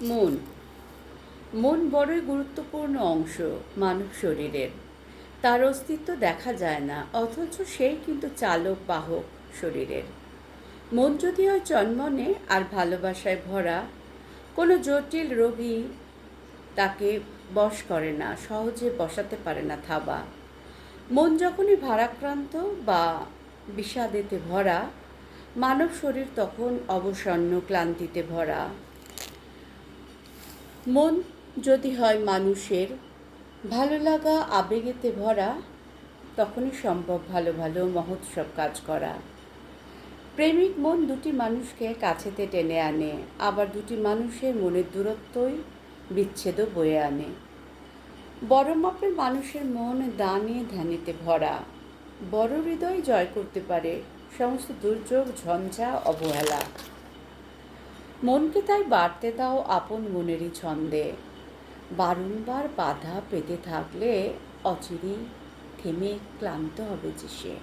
মন মন বড়ই গুরুত্বপূর্ণ অংশ মানব শরীরের। তার অস্তিত্ব দেখা যায় না, অথচ সেই কিন্তু চালক বাহক শরীরের। মন যদি হয় চনমনে আর ভালোবাসায় ভরা, কোনো জটিল রোগী তাকে বশ করে না, সহজে বসাতে পারে না থাবা। মন যখনই ভারাক্রান্ত বা বিষাদেতে ভরা, মানব শরীর তখন অবসন্ন ক্লান্তিতে ভরা। মন যদি হয় মানুষের ভালো লাগা আবেগেতে ভরা, তখনই সম্ভব ভালো ভালো মহোৎসব কাজ করা। প্রেমিক মন দুটি মানুষকে কাছেতে টেনে আনে, আবার দুটি মানুষের মনের দূরত্বই বিচ্ছেদও বয়ে আনে। বড় মাপের মানুষের মন দানে ধ্যানেতে ভরা, বড় হৃদয় জয় করতে পারে সমস্ত দুর্যোগ ঝঞ্ঝা অবহেলা। মনকে তাই বাড়তে দাও আপন মনেরই ছন্দে, বারংবার বাধা পেতে থাকলে অচিরেই থেমে ক্লান্ত হবে যে সে।